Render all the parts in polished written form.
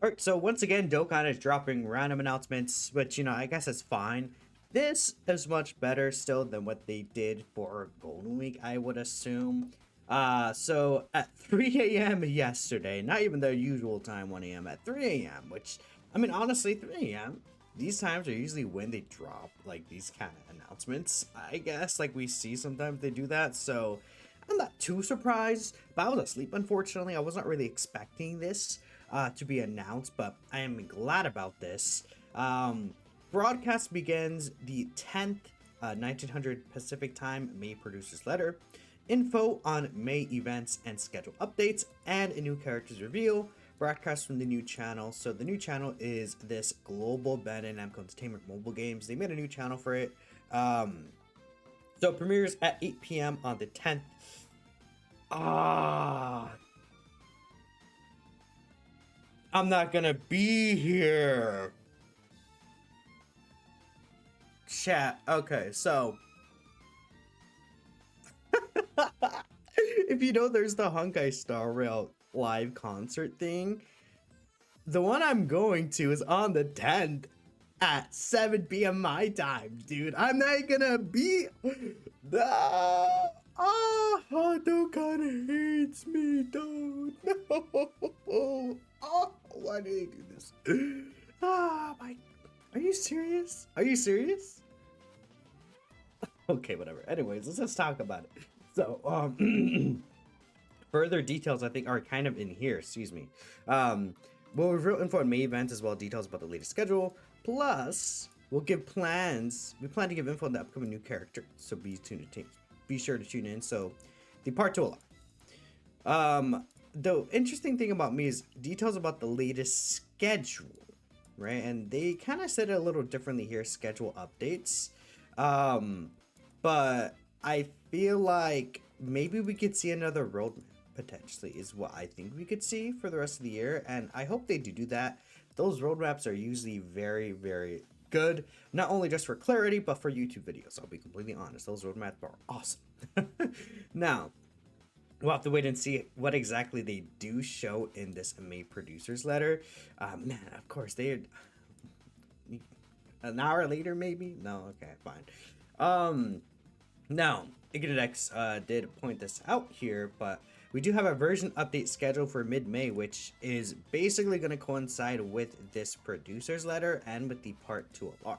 All right, so once again, Dokkan is dropping random announcements, which, I guess is fine. This is much better still than what they did for Golden Week, I would assume. So at 3 a.m. yesterday, not even the usual time, 1 a.m., at 3 a.m., which, I mean, honestly, 3 a.m., these times are usually when they drop, like, these kind of announcements, I guess. Like, we see sometimes they do that, so I'm not too surprised, but I was asleep, unfortunately. I was not really expecting this to be announced, but I am glad about this. Broadcast begins the 10th, 1900 Pacific time, May producer's letter. Info on May events and schedule updates, and a new characters reveal. Broadcast from the new channel. So the new channel is this Global Ben and Namco Entertainment mobile games. They made a new channel for it. So it premieres at 8 p.m. on the 10th. Ah, I'm not gonna be here. Chat. Okay, so if you know, there's the Honkai Star Rail live concert thing. The one I'm going to is on the 10th at 7 p.m. my time, dude. I'm not gonna be. Ah, Dokkan hates me, dude. No. Oh, why do they do this? Ah, my. Are you serious? Are you serious? Okay, whatever. Anyways, let's just talk about it. So, further details I think are kind of in here. Excuse me. We'll reveal info on May events as well, details about the latest schedule. Plus, we'll give plans. We plan to give info on the upcoming new character, so be sure to tune in. So, the part 2 a lot. The interesting thing about me is details about the latest schedule, right? And they kind of said it a little differently here. Schedule updates. But I feel like maybe we could see another roadmap potentially is what I think we could see for the rest of the year, and I hope they do that. Those roadmaps are usually very, very good, not only just for clarity, but for YouTube videos. I'll be completely honest, those roadmaps are awesome. Now, we'll have to wait and see what exactly they do show in this May producers letter. Man, of course, an hour later, maybe? No, okay, fine. Now, Ignidex did point this out here, but we do have a version update scheduled for mid-May, which is basically going to coincide with this producer's letter and with the Part 2 LR.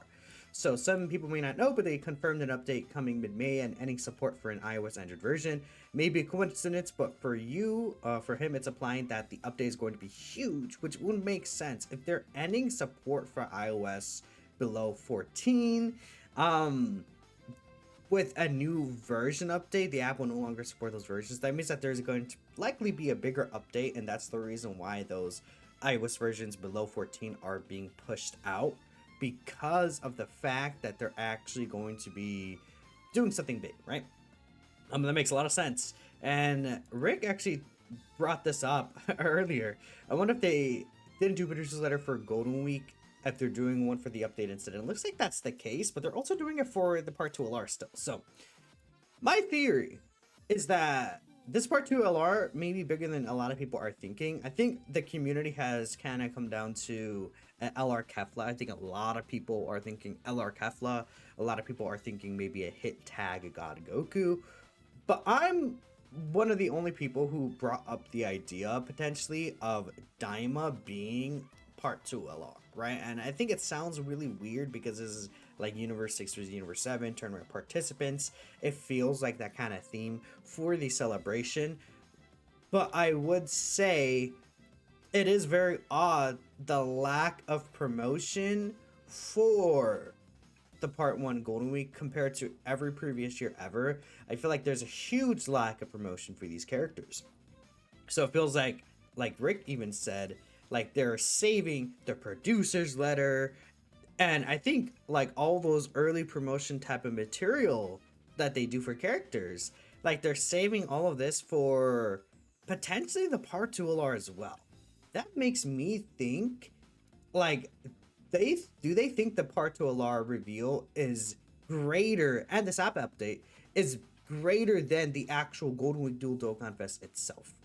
So some people may not know, but they confirmed an update coming mid-May and ending support for an iOS Android version. Maybe a coincidence, but for him, it's implying that the update is going to be huge, which would make sense if they're ending support for iOS below 14. With a new version update, the app will no longer support those versions. That means that there's going to likely be a bigger update, and that's the reason why those iOS versions below 14 are being pushed out, because of the fact that they're actually going to be doing something big, right? That makes a lot of sense. And Rick actually brought this up earlier. I wonder if they didn't do producer's letter for Golden Week, if they're doing one for the update incident. It looks like that's the case, but they're also doing it for the Part 2 LR still. So, my theory is that this Part 2 LR may be bigger than a lot of people are thinking. I think the community has kind of come down to LR Kefla. I think a lot of people are thinking LR Kefla. A lot of people are thinking maybe a hit tag God Goku. But I'm one of the only people who brought up the idea potentially of Daima being Part 2 LR, right? And I think it sounds really weird because this is like Universe 6 versus Universe 7, tournament participants. It feels like that kind of theme for the celebration. But I would say it is very odd, the lack of promotion for the Part 1 Golden Week compared to every previous year ever. I feel like there's a huge lack of promotion for these characters. So it feels like Rick even said, like they're saving the producer's letter, and I think like all those early promotion type of material that they do for characters, like they're saving all of this for potentially the Part 2 LR as well. That makes me think, like, they think the Part 2 LR reveal is greater, and this app update is greater than the actual Golden Week Dual Dokkan Fest itself.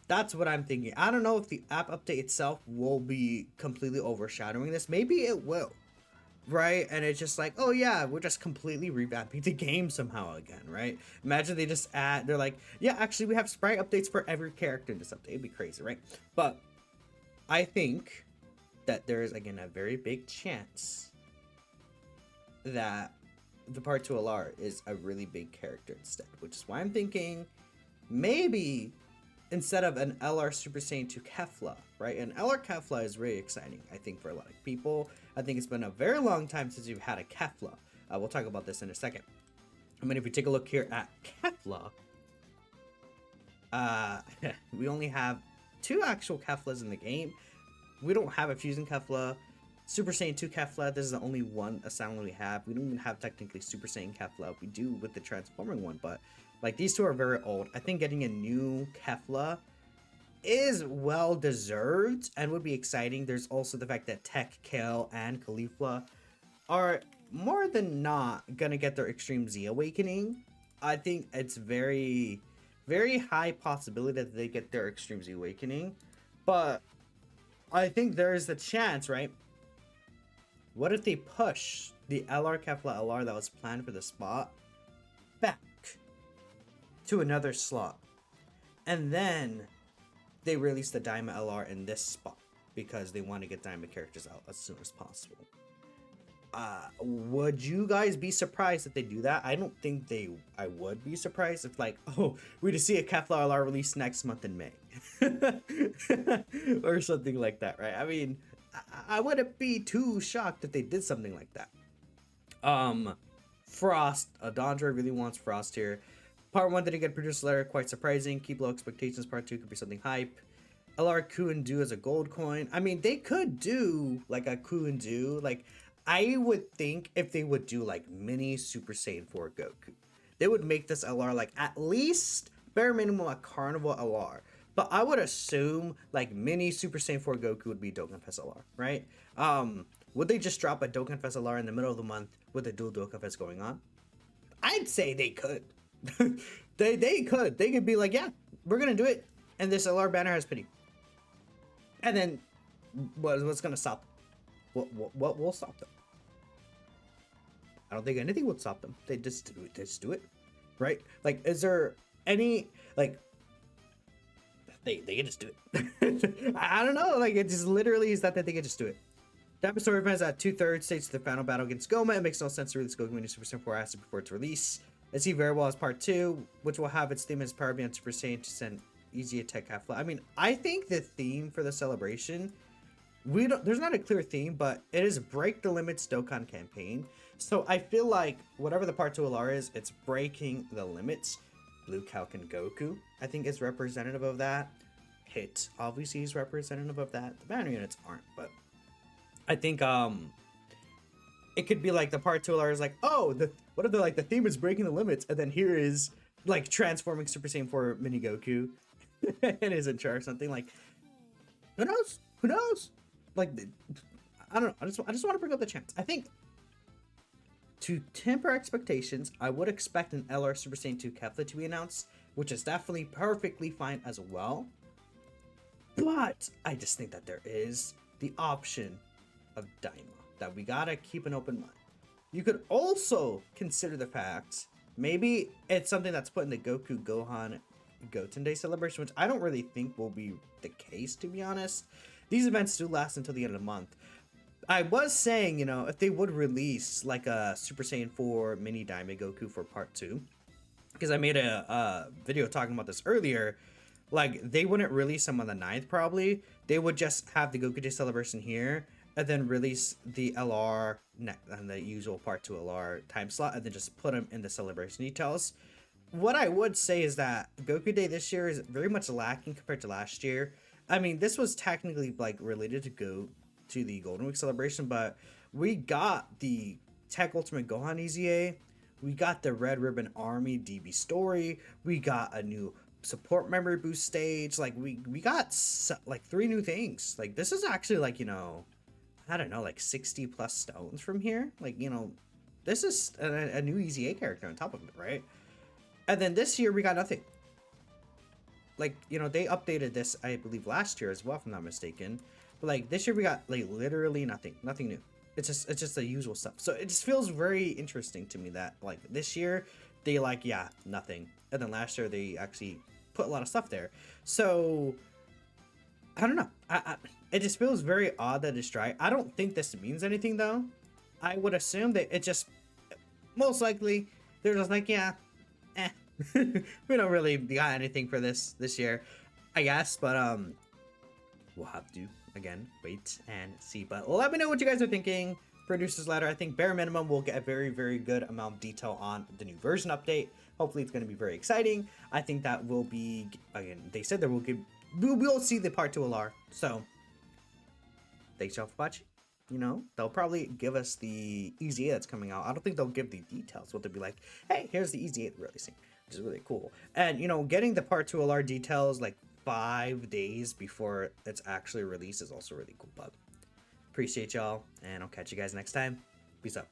That's what I'm thinking. I don't know if the app update itself will be completely overshadowing this. Maybe it will, right? And it's just like, oh yeah, we're just completely revamping the game somehow again, right? Imagine they just add, they're like, yeah, actually we have sprite updates for every character in this update. It'd be crazy, right? But I think that there is again a very big chance that the part 2 LR is a really big character instead, which is why I'm thinking maybe instead of an LR Super Saiyan 2 Kefla, right? An LR Kefla is really exciting, I think, for a lot of people. I think it's been a very long time since we've had a Kefla. We'll talk about this in a second. I mean, if we take a look here at Kefla, we only have 2 actual Keflas in the game. We don't have a Fusion Kefla. Super Saiyan 2 Kefla, this is the only one assignment we have. We don't even have technically Super Saiyan Kefla. We do with the transforming one, but like these 2 are very old. I think getting a new Kefla is well deserved and would be exciting. There's also the fact that Tech, Kale, and Caulifla are more than not gonna get their Extreme Z Awakening. I think it's very, very high possibility that they get their Extreme Z Awakening, but I think there is a chance, right? What if they push the LR Kefla LR that was planned for the spot back to another slot, and then they release the Diamond LR in this spot because they want to get Diamond characters out as soon as possible? Would you guys be surprised if they do that? I don't think I would be surprised if like, oh, we just see a Kefla LR release next month in May. Or something like that, right? I mean, I wouldn't be too shocked if they did something like that. Frost, Dondra really wants Frost here. Part 1 didn't get produced letter, quite surprising. Keep low expectations. Part 2 could be something hype. LR Ku and Do as a gold coin. I mean, they could do like a Ku and Do. Like, I would think if they would do like mini Super Saiyan 4 Goku, they would make this LR like at least bare minimum a Carnival LR. But I would assume like mini Super Saiyan 4 Goku would be Dokkan Fest LR, right? Would they just drop a Dokkan Fest LR in the middle of the month with a dual Dokkan Fest going on? I'd say they could. they could. They could be like, yeah, we're gonna do it, and this LR banner has pity. And then what's gonna stop them? What will stop them? I don't think anything would stop them. They just do it, right? Like, is there any like? They can just do it. I don't know. Like, it just literally is that they can just do it. Diamond Story events at 2/3 states the final battle against Goma. It makes no sense to release Goku Mini Super Saiyan 4 acid before its release. I see very well as part 2, which will have its theme as Power Beyond Super Saiyan to send easy attack half. I mean, I think the theme for the celebration, there's not a clear theme, but it is Break the Limits Dokkan campaign. So I feel like whatever the part 2 LR is, it's breaking the limits. Blue Falcon Goku, I think, is representative of that. Hit obviously is representative of that. The banner units aren't, but I think it could be like the part 2 LR is like, oh, what if the like the theme is breaking the limits, and then here is like transforming Super Saiyan 4 Mini Goku and his intro or something. Like, who knows? Who knows? Like, I don't know. I just want to bring up the chance. I think to temper expectations, I would expect an LR Super Saiyan 2 Kefla to be announced, which is definitely perfectly fine as well. But I just think that there is the option of Daima that we gotta keep an open mind. You could also consider the fact maybe it's something that's put in the Goku Gohan Goten Day celebration, which I don't really think will be the case, to be honest. These events do last until the end of the month. I was saying, you know, if they would release like a Super Saiyan 4 Mini Daima Goku for part 2, because I made a video talking about this earlier, like they wouldn't release them on the 9th probably. They would just have the Goku Day celebration here, and then release the LR and the usual part 2 LR time slot, and then just put them in the celebration details. What I would say is that Goku Day this year is very much lacking compared to last year. I mean, this was technically like related to the Golden Week celebration, but we got the Tech Ultimate Gohan EZA, we got the Red Ribbon Army DB story, we got a new support memory boost stage. Like we got like 3 new things. Like this is actually like, you know, I don't know, like 60 plus stones from here. Like, you know, this is a new EZA character on top of it, right? And then this year we got nothing. like, you know, they updated this, I believe, last year as well, if I'm not mistaken. But like this year we got like literally nothing new. It's just the usual stuff. So it just feels very interesting to me that like this year they like, yeah, nothing, and then last year they actually put a lot of stuff there. So I don't know. It just feels very odd that it's dry. I don't think this means anything though. I would assume that it just most likely they're just like, yeah, eh, we don't really got anything for this year, I guess. But we'll have to again wait and see. But let me know what you guys are thinking. Producer's letter. I think bare minimum we'll get a very good amount of detail on the new version update. Hopefully it's going to be very exciting. I think that will be, again, they said that we'll see the part 2 LR. So thanks y'all for watching. You know, they'll probably give us the EZA that's coming out. I don't think they'll give the details. What they'll be like, hey, here's the EZA releasing, which is really cool. And, you know, getting the part 2 LR details like 5 days before it's actually released is also really cool. But appreciate y'all, and I'll catch you guys next time. Peace out.